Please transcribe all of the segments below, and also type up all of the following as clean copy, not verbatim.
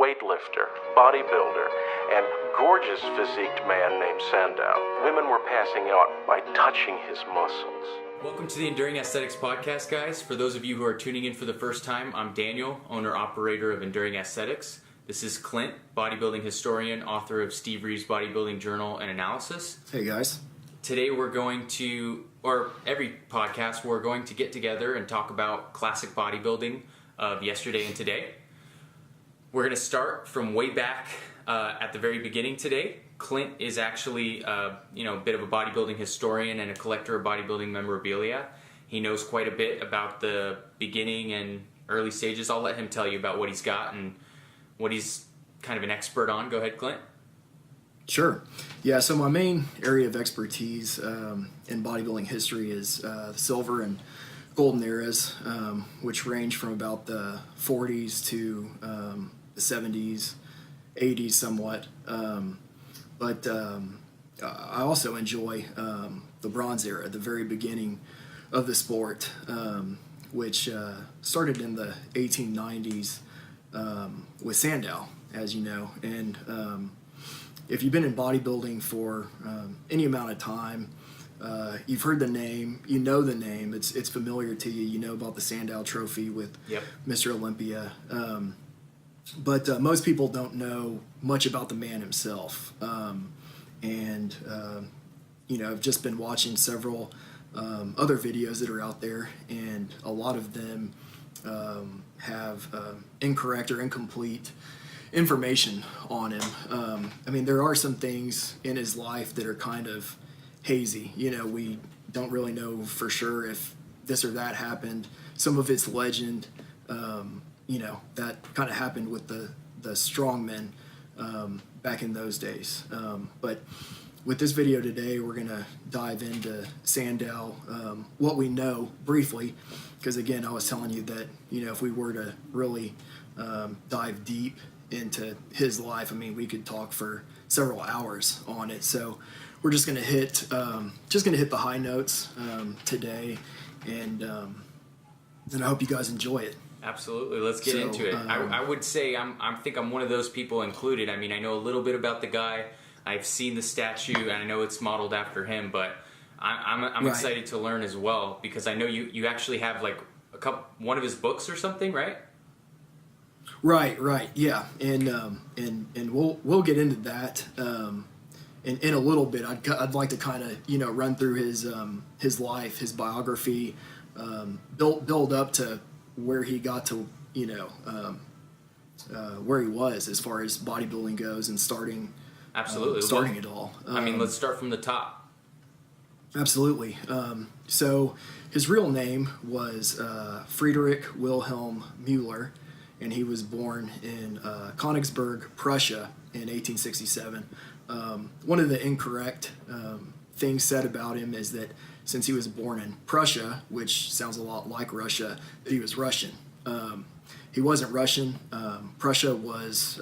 weightlifter, bodybuilder, and gorgeous physiqued man named Sandow. Women were passing out by touching his muscles. Welcome to the Enduring Aesthetics podcast, guys. For those of you who are tuning in for the first time, I'm Daniel, owner-operator of Enduring Aesthetics. This is Clint, bodybuilding historian, author of Steve Reeves' Bodybuilding Journal and Analysis. Hey, guys. Today we're going to, or every podcast, we're going to get together and talk about classic bodybuilding of yesterday and today. We're going to start from way back at the very beginning today. Clint is actually, a bit of a bodybuilding historian and a collector of bodybuilding memorabilia. He knows quite a bit about the beginning and early stages. I'll let him tell you about what he's got and what he's kind of an expert on. Go ahead, Clint. Sure. Yeah, so my main area of expertise in bodybuilding history is the silver and golden eras, which range from about the 40s to the 70s, 80s somewhat. But I also enjoy the Bronze Era, the very beginning of the sport, which started in the 1890s with Sandow, as you know. And if you've been in bodybuilding for any amount of time, you've heard the name, you know the name, it's familiar to you, you know about the Sandow Trophy with Mr. Olympia. But most people don't know much about the man himself. I've just been watching several other videos that are out there, and a lot of them have incorrect or incomplete information on him. There are some things in his life that are kind of hazy. We don't really know for sure if this or that happened. Some of it's legend. That kind of happened with the strongmen back in those days. But with this video today, we're going to dive into Sandow, what we know briefly, because again, I was telling you that, if we were to really dive deep into his life, we could talk for several hours on it. So we're just going to hit the high notes today, and I hope you guys enjoy it. Absolutely. Let's get into it. I would say I think I'm one of those people included. I know a little bit about the guy. I've seen the statue, and I know it's modeled after him, but I'm right. Excited to learn as well, because I know you actually have like one of his books or something, right? Right, yeah, and we'll get into that in a little bit. I'd like to kind of run through his life, his biography, build up to where he got to where he was as far as bodybuilding goes, and starting it all. Let's start from the top. Absolutely. So his real name was Friedrich Wilhelm Müller, and he was born in Königsberg, Prussia in 1867. One of the incorrect things said about him is that since he was born in Prussia, which sounds a lot like Russia, that he was Russian. He wasn't Russian. Prussia was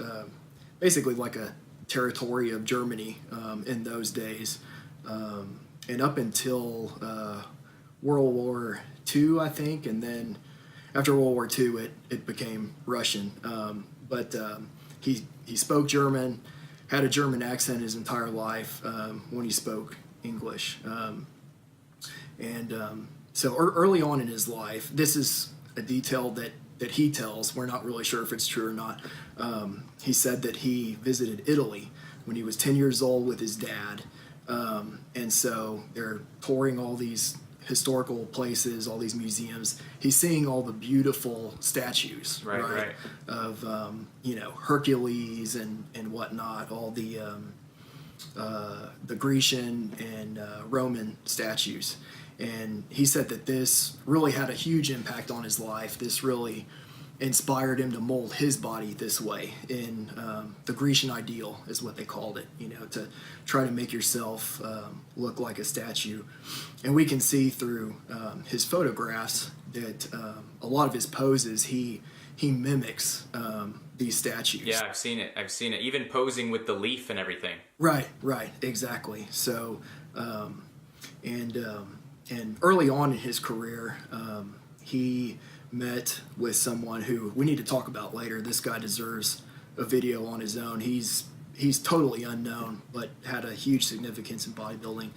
basically like a territory of Germany in those days. And up until World War II, I think, and then after World War II, it became Russian. But he spoke German, had a German accent his entire life when he spoke English. So early on in his life, this is a detail that he tells. We're not really sure if it's true or not. He said that he visited Italy when he was 10 years old with his dad. And so they're touring all these historical places, all these museums. He's seeing all the beautiful statues, right? Of, Hercules and whatnot, all the Grecian and Roman statues. And he said that this really had a huge impact on his life. This really inspired him to mold his body this way in the Grecian ideal is what they called it, to try to make yourself look like a statue. And we can see through his photographs that a lot of his poses, he mimics these statues. Yeah, I've seen it. Even posing with the leaf and everything. Right, exactly. So, and early on in his career, he met with someone who we need to talk about later. This guy deserves a video on his own. He's totally unknown, but had a huge significance in bodybuilding.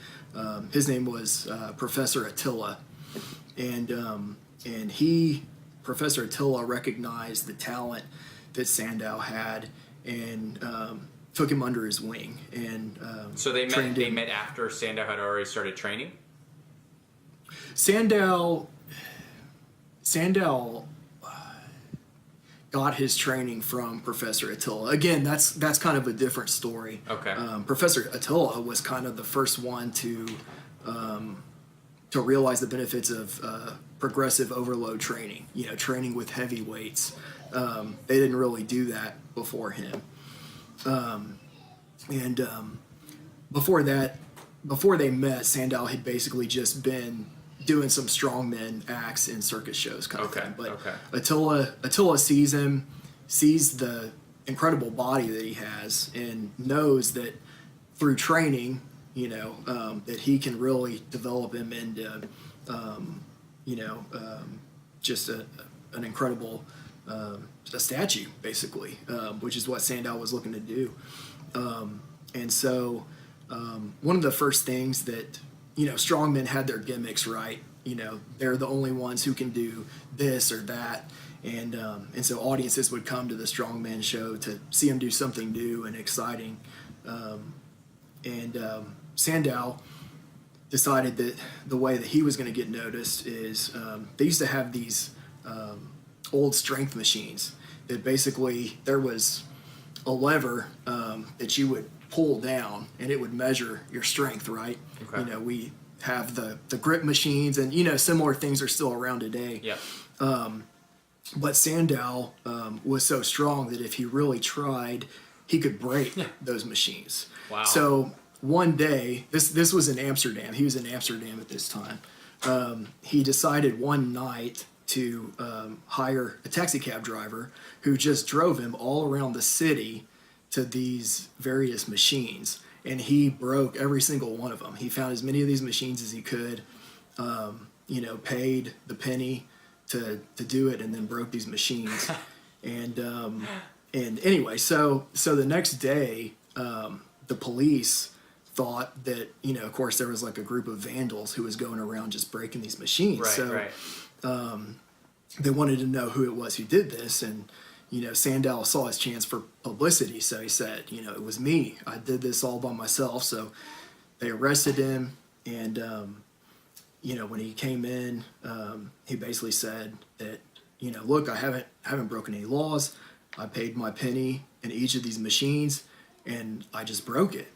His name was Professor Attila, and Professor Attila recognized the talent that Sandow had and took him under his wing. And so they met after Sandow had already started training? Sandow got his training from Professor Attila. Again, that's kind of a different story. Okay. Professor Attila was kind of the first one to realize the benefits of progressive overload training. Training with heavy weights. They didn't really do that before him. Before they met, Sandow had basically just been doing some strongman acts in circus shows kind of thing. But Attila sees him, sees the incredible body that he has, and knows that through training, that he can really develop him into, just an incredible a statue, basically, which is what Sandow was looking to do. And so one of the first things that, strongmen had their gimmicks, right? They're the only ones who can do this or that. And so audiences would come to the strongman show to see him do something new and exciting. Sandow decided that the way that he was going to get noticed is they used to have these old strength machines that basically there was a lever that you would pull down and it would measure your strength, right? Okay. We have the grip machines and, similar things are still around today. Yeah. But Sandow was so strong that if he really tried, he could break those machines. Wow. So one day, this was in Amsterdam. He was in Amsterdam at this time. He decided one night to hire a taxi cab driver who just drove him all around the city to these various machines, and he broke every single one of them. He found as many of these machines as he could, paid the penny to do it, and then broke these machines. and anyway, so the next day, the police thought that, of course, there was like a group of vandals who was going around just breaking these machines. Right. They wanted to know who it was who did this, and Sandow saw his chance for publicity, so he said, it was me. I did this all by myself. So they arrested him, and when he came in, he basically said that, look, I haven't broken any laws. I paid my penny in each of these machines, and I just broke it.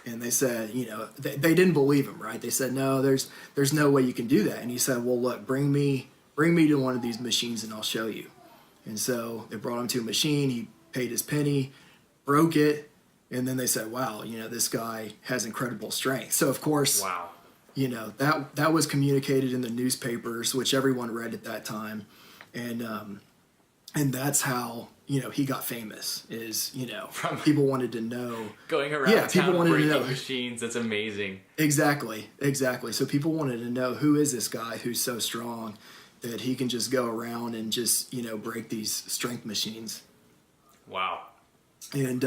And they said, they didn't believe him, right? They said, no, there's no way you can do that. And he said, well, look, bring me to one of these machines and I'll show you. And so they brought him to a machine. He paid his penny, broke it, and then they said, wow, this guy has incredible strength. So of course, wow, that was communicated in the newspapers, which everyone read at that time. And that's how, he got famous is, people wanted to know. Going around town breaking machines, that's amazing. Exactly. So people wanted to know, who is this guy who's so strong that he can just go around and just, break these strength machines. Wow. And,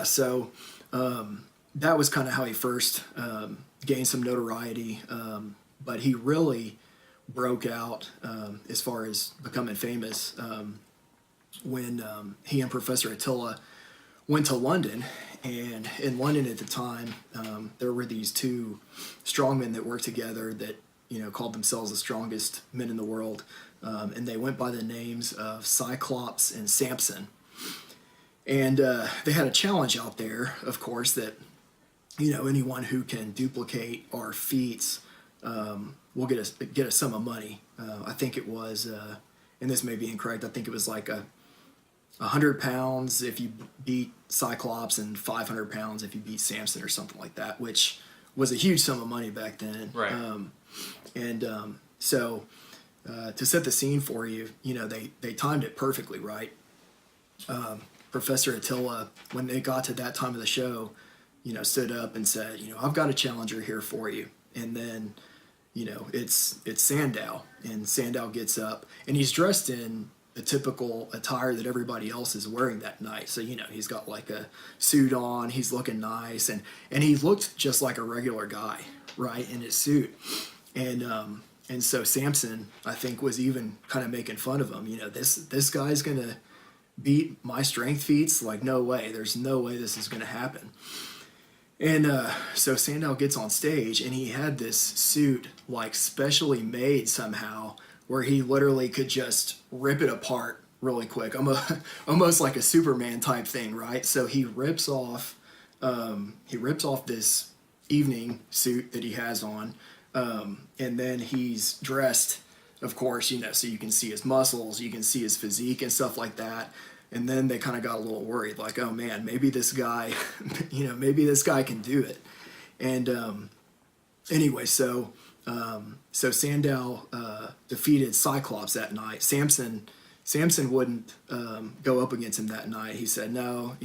so that was kind of how he first gained some notoriety. But he really broke out as far as becoming famous when he and Professor Attila went to London. And in London at the time, there were these two strongmen that worked together that, called themselves the strongest men in the world. And they went by the names of Cyclops and Samson. And they had a challenge out there, of course, that, anyone who can duplicate our feats will get a sum of money. I think it was, and this may be incorrect, I think it was like 100 pounds if you beat Cyclops and 500 pounds if you beat Samson or something like that, which was a huge sum of money back then. Right. So to set the scene for you, they timed it perfectly, right? Professor Attila, when they got to that time of the show, stood up and said, I've got a challenger here for you. And then, it's Sandow, and Sandow gets up, and he's dressed in the typical attire that everybody else is wearing that night. So, he's got like a suit on, he's looking nice, and he looked just like a regular guy, right, in his suit. And so Samson, I think, was even kind of making fun of him. This guy's going to beat my strength feats? Like, no way. There's no way this is going to happen. And so Sandow gets on stage, and he had this suit, like, specially made somehow, where he literally could just rip it apart really quick. Almost like a Superman type thing, right? So he rips off this evening suit that he has on, and then he's dressed, of course, so you can see his muscles, you can see his physique and stuff like that. And then they kind of got a little worried, like, oh man, maybe this guy, maybe this guy can do it. And anyway, so Sandow defeated Cyclops that night. Samson wouldn't go up against him that night. He said, no,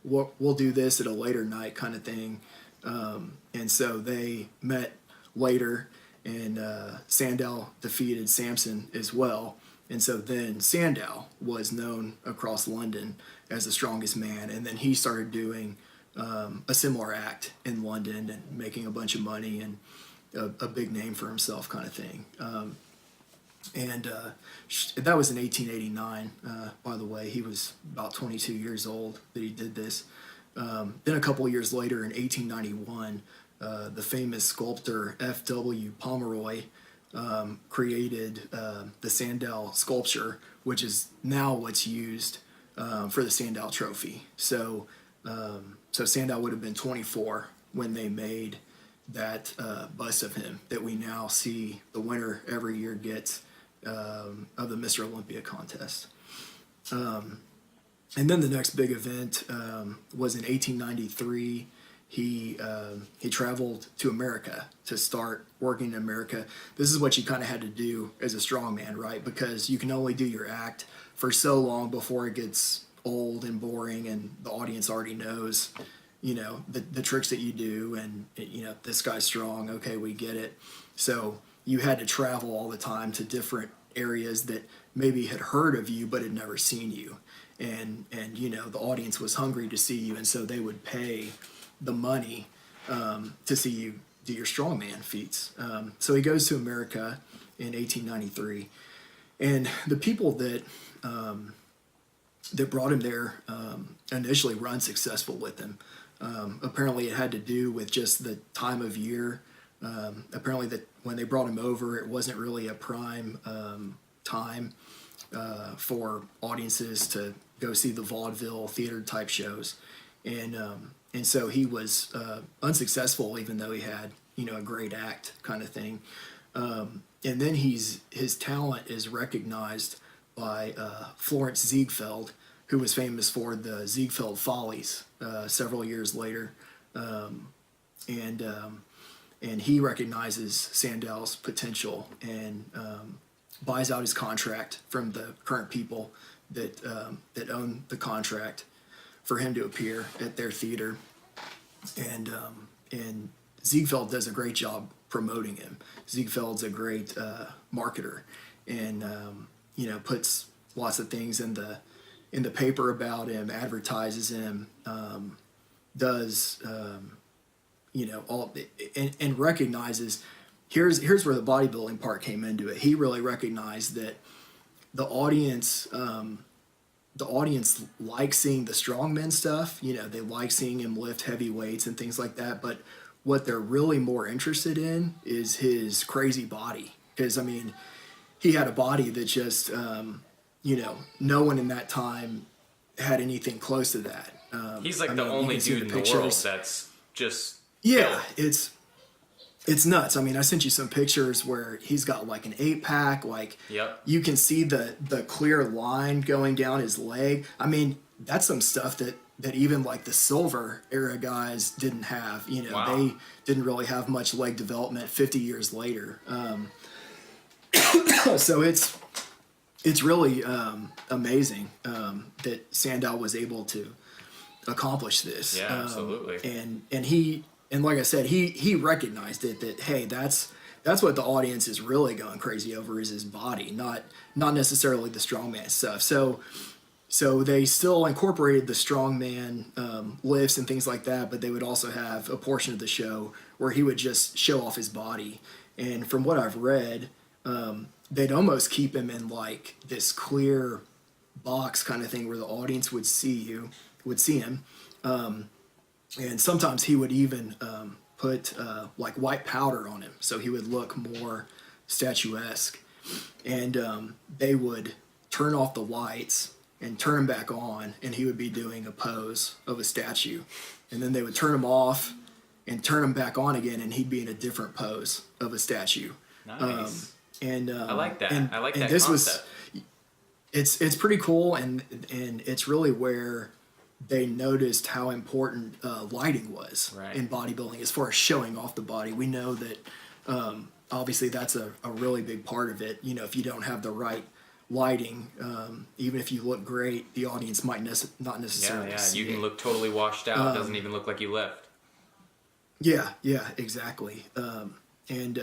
we'll do this at a later night kind of thing. And so they met later, and Sandow defeated Samson as well. And so then Sandow was known across London as the strongest man, and then he started doing a similar act in London and making a bunch of money and a big name for himself kind of thing. And that was in 1889, by the way. He was about 22 years old that he did this. Then a couple of years later, in 1891, the famous sculptor F.W. Pomeroy created the Sandow sculpture, which is now what's used for the Sandow Trophy. So Sandow would have been 24 when they made that bust of him that we now see the winner every year gets of the Mr. Olympia contest. And then the next big event was in 1893. He traveled to America to start working in America. This is what you kind of had to do as a strongman, right? Because you can only do your act for so long before it gets old and boring, and the audience already knows, the tricks that you do, and this guy's strong. Okay, we get it. So you had to travel all the time to different areas that maybe had heard of you but had never seen you, and the audience was hungry to see you, and so they would pay the money to see you do your strongman feats. So he goes to America in 1893, and the people that brought him there initially were unsuccessful with him. Apparently it had to do with just the time of year. Apparently that when they brought him over, it wasn't really a prime time for audiences to go see the vaudeville theater type shows. And so he was unsuccessful, even though he had, a great act kind of thing. And then his talent is recognized by Florence Ziegfeld, who was famous for the Ziegfeld Follies several years later. And he recognizes Sandow's potential and buys out his contract from the current people that own the contract for him to appear at their theater. And Ziegfeld does a great job promoting him. Ziegfeld's a great marketer, and puts lots of things in the paper about him, advertises him, does all, and recognizes. Here's where the bodybuilding part came into it. He really recognized that the audience likes seeing the strongman stuff. They like seeing him lift heavy weights and things like that. But what they're really more interested in is his crazy body. Because, he had a body that just, no one in that time had anything close to that. He's like the only dude in the world that's just... Yeah, it's nuts. I sent you some pictures where he's got like an 8-pack. Like, yep. You can see the clear line going down his leg. That's some stuff that even like the silver era guys didn't have. Wow. They didn't really have much leg development 50 years later. So it's really amazing that Sandow was able to accomplish this. Yeah, absolutely. And like I said, he recognized it, that hey, that's that's what the audience is really going crazy over, is his body, not necessarily the strongman stuff. So they still incorporated the strongman lifts and things like that, but they would also have a portion of the show where he would just show off his body. And from what I've read, they'd almost keep him in like this clear box kind of thing where the audience would see him. And sometimes he would even put like white powder on him, so he would look more statuesque. And they would turn off the lights and turn him back on, and he would be doing a pose of a statue. And then they would turn him off and turn him back on again, and he'd be in a different pose of a statue. Nice. I like that. I like that this concept. It's pretty cool, and it's really where they noticed how important lighting was in bodybuilding as far as showing off the body. We know that obviously that's a really big part of it. You know, if you don't have the right lighting, even if you look great, the audience might not necessarily see you can it. look totally washed out. Doesn't even look like you left. Yeah, exactly. And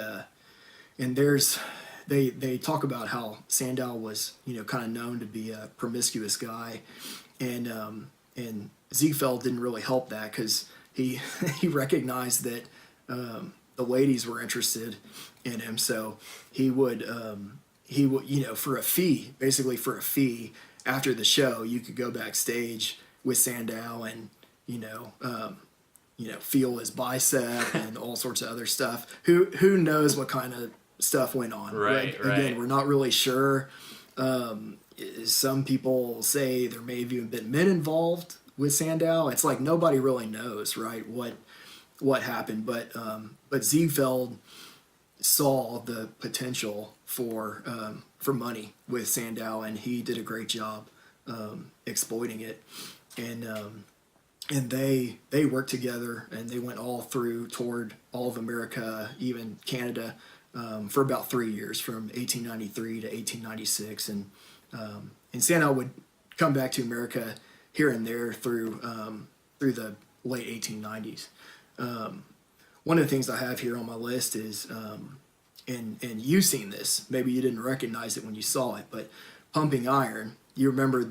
there's they talk about how Sandow was, you know, kind of known to be a promiscuous guy, and Ziegfeld didn't really help that, because he recognized that the ladies were interested in him, so he would you know, for a fee after the show, you could go backstage with Sandow and you know feel his bicep and all sorts of other stuff. Who knows what kind of stuff went on? Right. Again, we're not really sure. Some people say there may have even been men involved with Sandow. It's like nobody really knows, right, what happened. But Ziegfeld saw the potential for money with Sandow, and he did a great job exploiting it. And they worked together, and they went toured all of America, even Canada, for about 3 years, from 1893 to 1896. And Sandow would come back to America here and there through the late 1890s. One of the things I have here on my list is, and you've seen this, maybe you didn't recognize it when you saw it, but Pumping Iron. You remember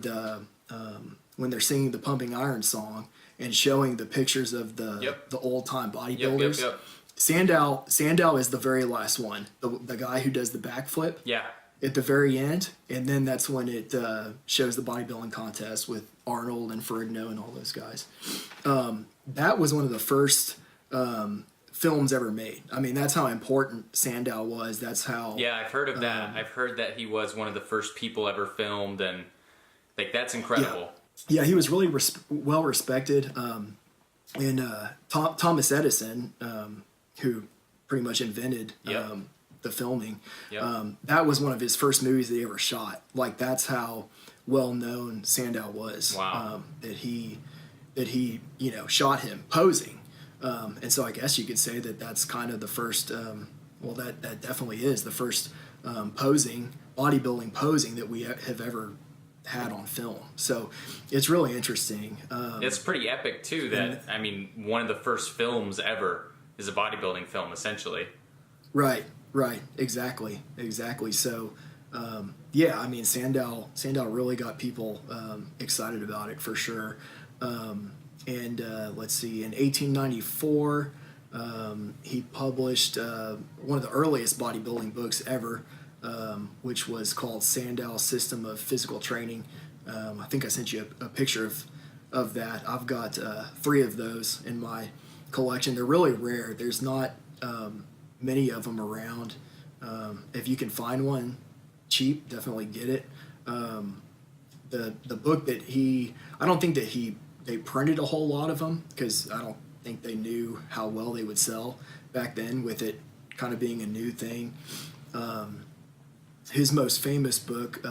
when they're singing the Pumping Iron song and showing the pictures of the old time bodybuilders. Yep. Sandow is the very last one, the guy who does the backflip. Yeah. At the very end, and then that's when it shows the bodybuilding contest with Arnold and Ferrigno and all those guys. That was one of the first films ever made. I mean, that's how important Sandow was. That's how. Yeah, I've heard of that. I've heard that he was one of the first people ever filmed, and like that's incredible. Yeah, he was really well respected. And Thomas Edison, who pretty much invented the filming, that was one of his first movies that he ever shot. Like, that's how well known Sandow was. Wow. That he you know, shot him posing. And so I guess you could say that that's kind of the first, that definitely is the first bodybuilding posing that we have ever had on film. So it's really interesting. It's pretty epic too I mean, one of the first films ever is a bodybuilding film, essentially. Right, exactly. So, I mean, Sandow really got people excited about it, for sure. Let's see, in 1894, he published one of the earliest bodybuilding books ever, which was called Sandow's System of Physical Training. I think I sent you a picture of that. I've got 3 of those in my collection. They're really rare. There's not many of them around. If you can find one cheap, definitely get it. The book that I don't think that they printed a whole lot of them, because I don't think they knew how well they would sell back then, with it kind of being a new thing. His most famous book,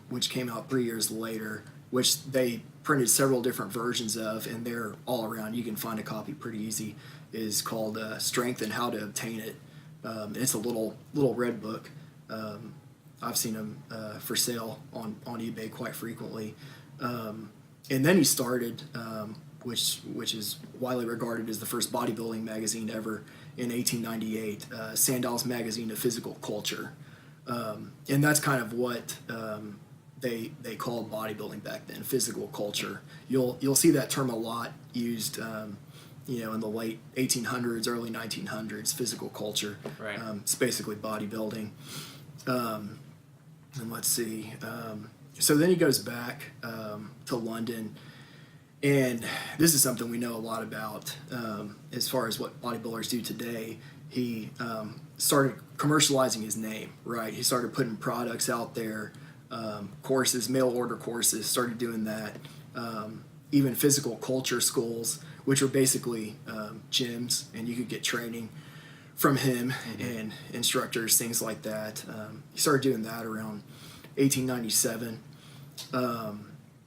which came out 3 years later, which they printed several different versions of, and they're all around, you can find a copy pretty easy, is called Strength and How to Obtain It. It's a little red book. I've seen them for sale on eBay quite frequently. And then he started, which is widely regarded as the first bodybuilding magazine ever, in 1898, Sandow's magazine of physical culture. And that's kind of what they called bodybuilding back then, physical culture. You'll see that term a lot used, in the late 1800s, early 1900s, physical culture. Right. It's basically bodybuilding. And let's see. So then he goes back to London, and this is something we know a lot about as far as what bodybuilders do today. He started commercializing his name, right? He started putting products out there, courses, mail order courses, started doing that. Even physical culture schools, which were basically gyms, and you could get training from him and instructors, things like that. He started doing that around 1897.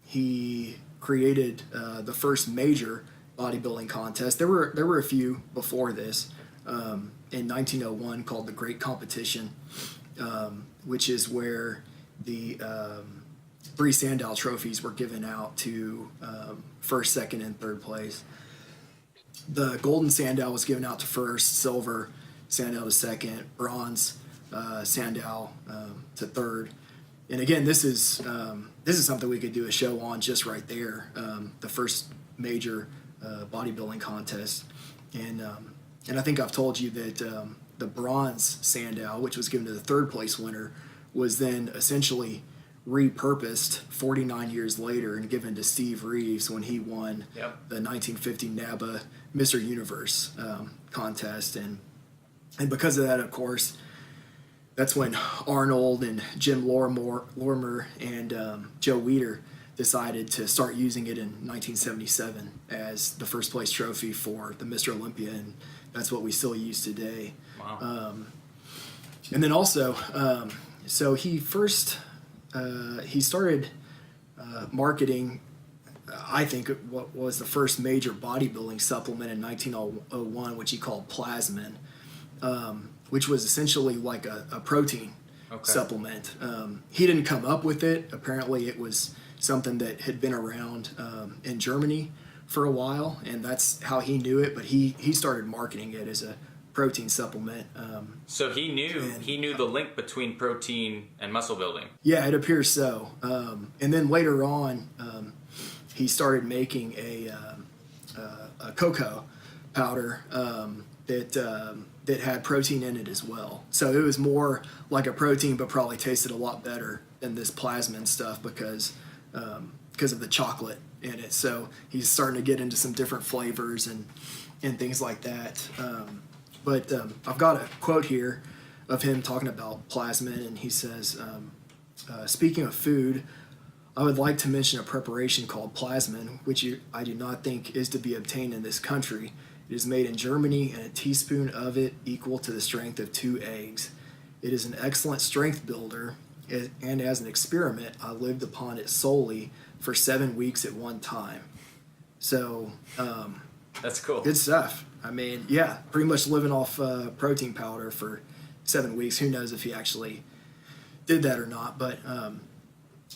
He created the first major bodybuilding contest. There were a few before this. In 1901, called the Great Competition, which is where the 3 Sandow trophies were given out to first, second, and third place. The golden Sandow was given out to first, silver Sandow to second, bronze Sandow to third. And again, this is something we could do a show on just right there. The first major bodybuilding contest, and I think I've told you that the bronze Sandow, which was given to the third place winner, was then essentially repurposed 49 years later and given to Steve Reeves when he won the 1950 NABBA Mr. Universe contest. And because of that, of course, that's when Arnold and Jim Lorimer and Joe Weider decided to start using it in 1977 as the first place trophy for the Mr. Olympia, and that's what we still use today. Wow. And then also, so he started marketing, I think, what was the first major bodybuilding supplement in 1901, which he called Plasmon, which was essentially like a protein supplement. He didn't come up with it. Apparently it was something that had been around in Germany for a while, and that's how he knew it, but he started marketing it as a protein supplement. So he knew the link between protein and muscle building. Yeah, it appears so. And then later on, he started making a cocoa powder that had protein in it as well. So it was more like a protein, but probably tasted a lot better than this Plasmon stuff because of the chocolate in it. So he's starting to get into some different flavors and things like that. But I've got a quote here of him talking about Plasmon, and he says, speaking of food, I would like to mention a preparation called Plasmon, which I do not think is to be obtained in this country. It is made in Germany, and a teaspoon of it equal to the strength of 2 eggs. It is an excellent strength builder, and as an experiment, I lived upon it solely for 7 weeks at one time. So that's cool. Good stuff. I mean, yeah, pretty much living off protein powder for 7 weeks. Who knows if he actually did that or not? But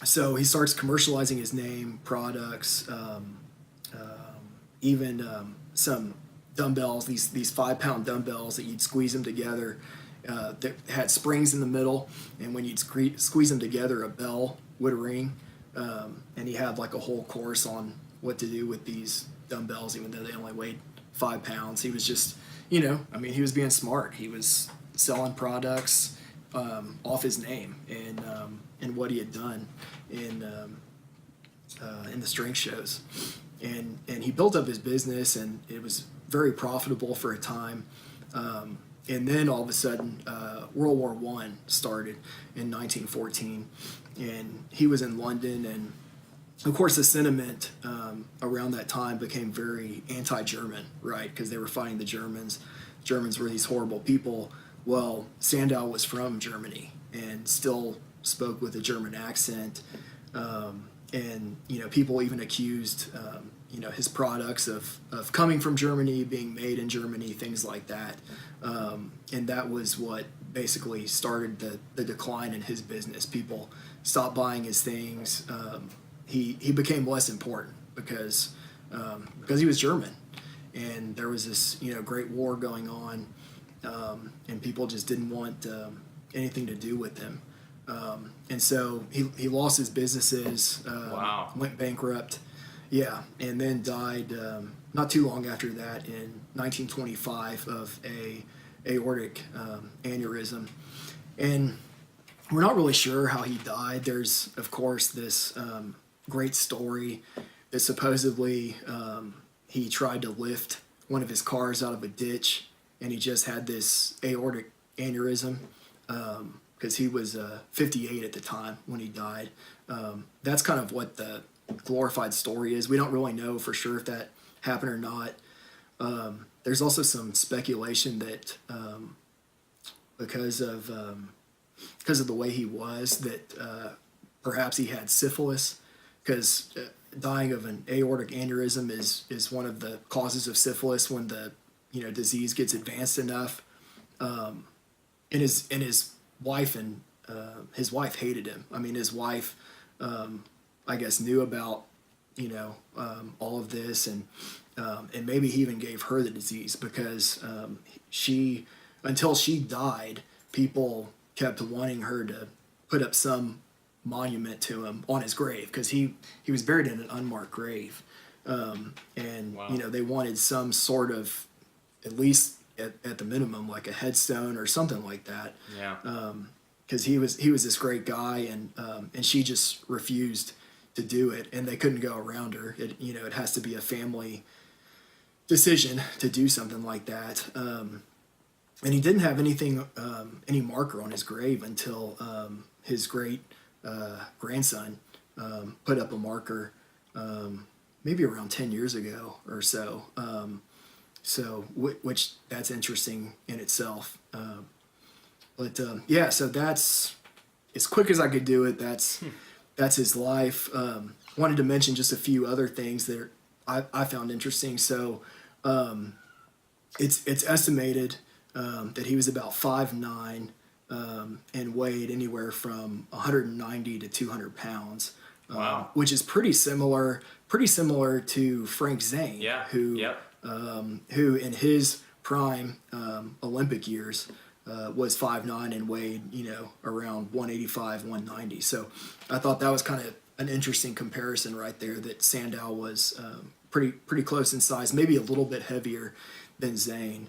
so he starts commercializing his name, products, even some dumbbells. These 5-pound dumbbells that you'd squeeze them together. That had springs in the middle, and when you'd squeeze them together, a bell would ring. And he had like a whole course on what to do with these dumbbells, even though they only weighed 5 pounds. He was just, he was being smart. He was selling products off his name and what he had done in the strength shows, and he built up his business, and it was very profitable for a time. And then all of a sudden, World War I started in 1914, and he was in London, and of course the sentiment around that time became very anti-German, right? Because they were fighting the Germans. Germans were these horrible people. Well, Sandow was from Germany and still spoke with a German accent, and people even accused his products of coming from Germany, being made in Germany, things like that. And that was what basically started the decline in his business. People stopped buying his things. He became less important because he was German. and there was this great war going on, and people just didn't want anything to do with him. And so he lost his businesses, Wow. went bankrupt, yeah, and then died not too long after that in 1925 of a aortic aneurysm. And we're not really sure how he died. There's, of course, this great story that supposedly he tried to lift one of his cars out of a ditch, and he just had this aortic aneurysm because he was 58 at the time when he died. That's kind of what the glorified story is. We don't really know for sure if that happened or not. There's also some speculation that because of the way he was, that perhaps he had syphilis, because dying of an aortic aneurysm is one of the causes of syphilis when the disease gets advanced enough. And his wife his wife hated him. I mean, his wife I guess knew about all of this, and maybe he even gave her the disease, because until she died, people kept wanting her to put up some monument to him on his grave, because he was buried in an unmarked grave, and Wow. They wanted some sort of, at least at the minimum, like a headstone or something like that. Yeah. Because he was this great guy, and she just refused to do it, and they couldn't go around her. It has to be a family decision to do something like that. And he didn't have any marker on his grave until his great grandson put up a marker, maybe around 10 years ago or so. Which that's interesting in itself. So that's as quick as I could do it. That's his life. Wanted to mention just a few other things that I found interesting. So it's estimated that he was about 5'9", and weighed anywhere from 190 to 200 pounds. Wow. Which is pretty similar to Frank Zane, Yeah. who Yep. who in his prime Olympic years was 5'9" and weighed around 185, 190. So I thought that was kind of an interesting comparison right there, that Sandow was pretty close in size, maybe a little bit heavier than Zane.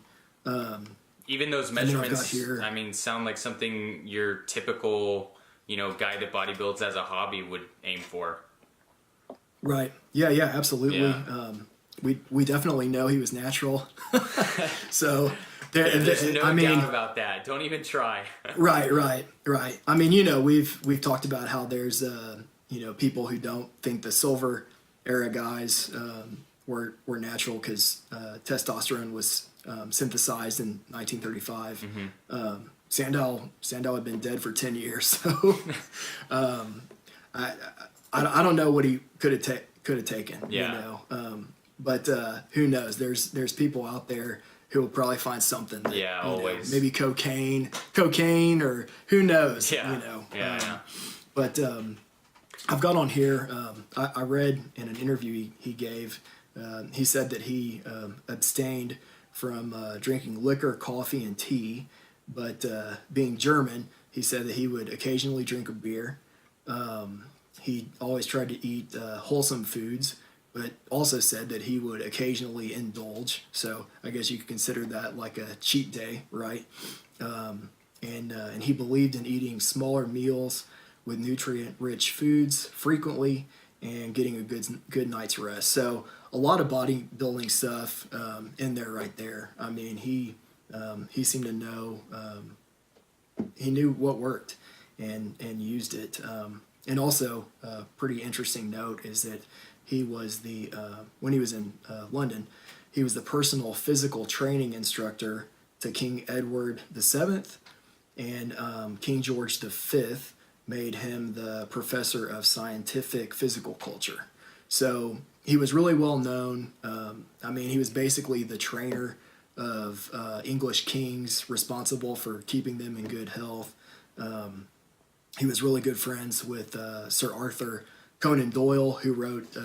Even those then I've got measurements, here- I mean, sound like something your typical, guy that bodybuilds as a hobby would aim for. Right. Yeah, absolutely. Yeah. We definitely know he was natural. So There's no I mean, doubt about that. Don't even try. Right. I mean, we've talked about how there's people who don't think the silver era guys were natural, because testosterone was synthesized in 1935. Mm-hmm. Sandow had been dead for 10 years, so I don't know what he could have taken. Yeah. But who knows? There's people out there who will probably find something. That, Yeah, always. Maybe cocaine, or who knows? Yeah. Yeah. But I've got on here. I read in an interview he gave. He said that he abstained from drinking liquor, coffee, and tea. But being German, he said that he would occasionally drink a beer. He always tried to eat wholesome foods, but also said that he would occasionally indulge. So I guess you could consider that like a cheat day, right? And he believed in eating smaller meals with nutrient-rich foods frequently and getting a good night's rest. So a lot of bodybuilding stuff in there right there. I mean, he seemed to know, he knew what worked and used it. And also, a pretty interesting note is that he was when he was in London, he was the personal physical training instructor to King Edward VII, and King George V made him the professor of scientific physical culture. So he was really well known. I mean, he was basically the trainer of English kings, responsible for keeping them in good health. He was really good friends with Sir Arthur Conan Doyle, who wrote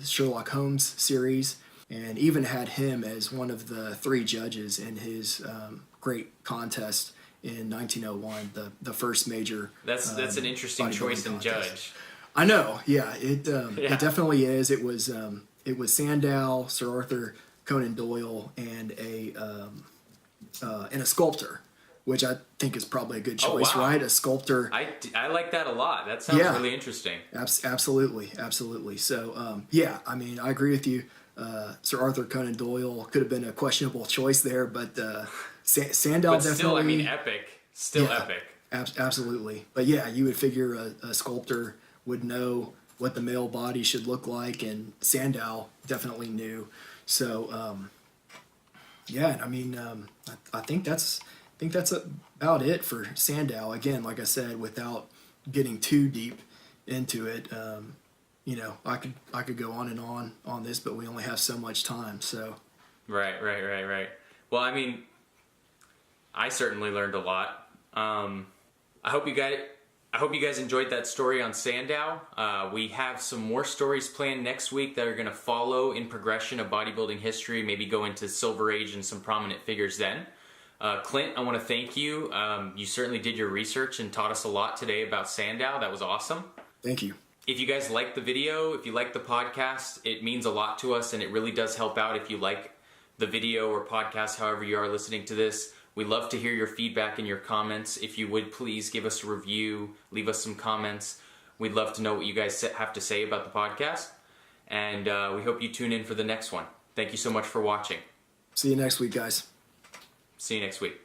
Sherlock Holmes series. and even had him as one of the 3 judges in his great contest in 1901, the first major. That's an interesting choice in judge. I know, yeah, it definitely is. It was Sandow, Sir Arthur Conan Doyle, and a sculptor, which I think is probably a good choice, right? A sculptor. I like that a lot. That sounds really interesting. Absolutely. So, I mean, I agree with you. Sir Arthur Conan Doyle could have been a questionable choice there, but Sandow but definitely. Still, I mean, epic. Still epic. Absolutely. But yeah, you would figure a sculptor would know what the male body should look like, and Sandow definitely knew. So, I mean, I think that's about it for Sandow. Again, like I said, without getting too deep into it, I could go on and on this, but we only have so much time. So. Right. Well, I mean, I certainly learned a lot. I hope you guys enjoyed that story on Sandow. We have some more stories planned next week that are going to follow in progression of bodybuilding history, maybe go into Silver Age and some prominent figures then. Clint, I want to thank you. You certainly did your research and taught us a lot today about Sandow. That was awesome. Thank you. If you guys like the video, if you like the podcast, it means a lot to us, and it really does help out if you like the video or podcast, however you are listening to this. We love to hear your feedback and your comments. If you would please give us a review, leave us some comments. We'd love to know what you guys have to say about the podcast. And we hope you tune in for the next one. Thank you so much for watching. See you next week, guys. See you next week.